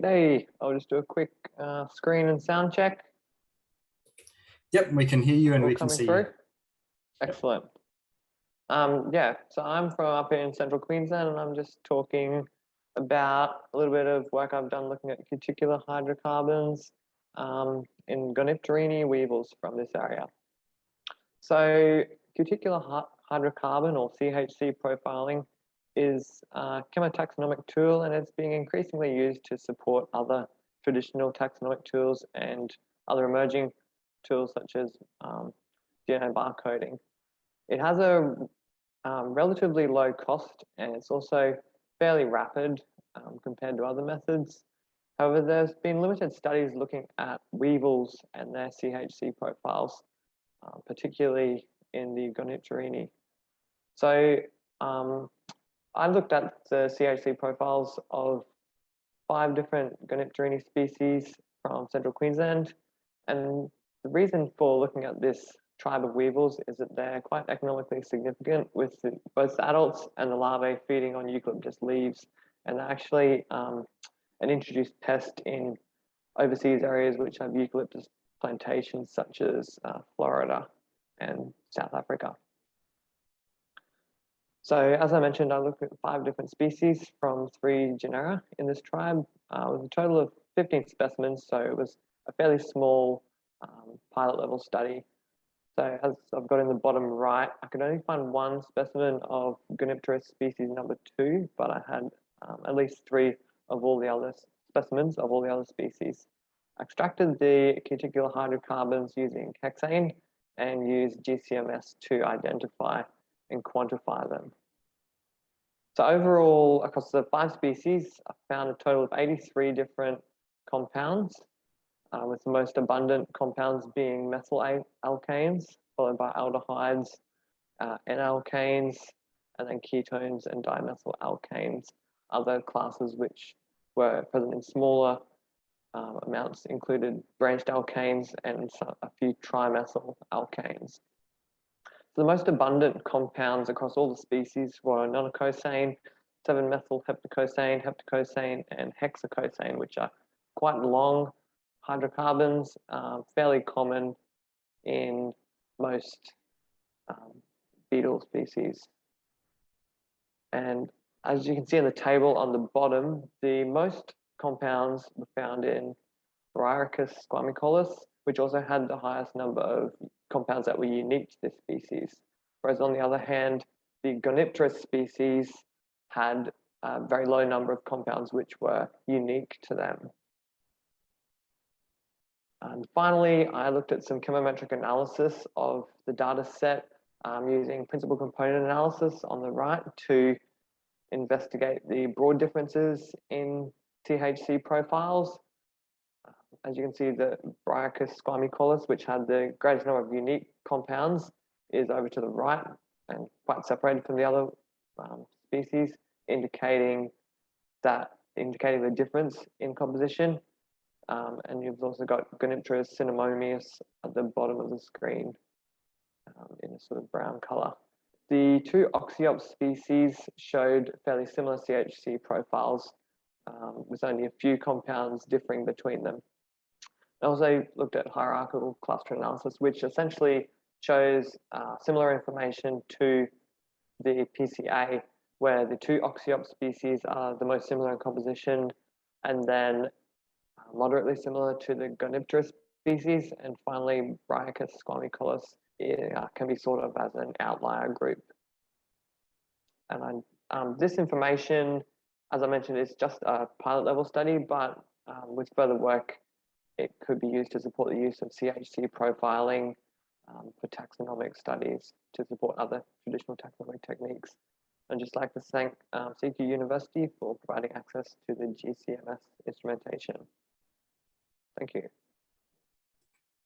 G'day, I'll just do a quick screen and sound check. Yep, we can hear you and All we can coming see through. you. Excellent. Yeah, so I'm from up in central Queensland and I'm just talking about a little bit of work I've done looking at cuticular hydrocarbons in Gonipterini weevils from this area. So cuticular hydrocarbon or CHC profiling is a chemotaxonomic tool, and it's being increasingly used to support other traditional taxonomic tools and other emerging tools such as DNA barcoding. It has a relatively low cost, and it's also fairly rapid compared to other methods. However, there's been limited studies looking at weevils and their CHC profiles, particularly in the Gonipterini. So I looked at the CHC profiles of 5 different Gonipterini species from central Queensland, and the reason for looking at this tribe of weevils is that they're quite economically significant, with both the adults and the larvae feeding on eucalyptus leaves, and they're actually an introduced pest in overseas areas which have eucalyptus plantations such as Florida and South Africa. So as I mentioned, I looked at 5 different species from 3 genera in this tribe with a total of 15 specimens, so it was a fairly small pilot level study. So as I've got in the bottom right, I could only find 1 specimen of Goniptera species number 2, but I had at least 3 of all the other specimens of all the other species. I extracted the cuticular hydrocarbons using hexane and used GCMS to identify and quantify them. So overall, across the 5 species, I found a total of 83 different compounds, with the most abundant compounds being methyl alkanes, followed by aldehydes, N-alkanes, and then ketones and dimethyl alkanes. Other classes which were present in smaller amounts included branched alkanes and a few trimethyl alkanes. So the most abundant compounds across all the species were nonacosane, 7-methylheptacosane, heptacosane, and hexacosane, which are quite long hydrocarbons, fairly common in most beetle species. And as you can see in the table on the bottom, the most compounds were found in Bryochus squamicollis, which also had the highest number of compounds that were unique to this species. Whereas on the other hand, the Goniptera species had a very low number of compounds which were unique to them. And finally, I looked at some chemometric analysis of the data set using principal component analysis on the right to investigate the broad differences in CHC profiles. As you can see, the Bryochus squamicollis, which had the greatest number of unique compounds, is over to the right and quite separated from the other species, indicating the difference in composition. And you've also got Goniptera cinnamomius at the bottom of the screen in a sort of brown color. The 2 Oxyop species showed fairly similar CHC profiles, with only a few compounds differing between them. I also looked at hierarchical cluster analysis, which essentially shows similar information to the PCA, where the 2 Oxyop species are the most similar in composition, and then moderately similar to the Goniptera species, and finally Bryochus squamicollis can be thought of as an outlier group. And this information, as I mentioned, is just a pilot level study, but with further work, it could be used to support the use of CHC profiling for taxonomic studies to support other traditional taxonomic techniques. I'd just like to thank CQ University for providing access to the GCMS instrumentation. Thank you.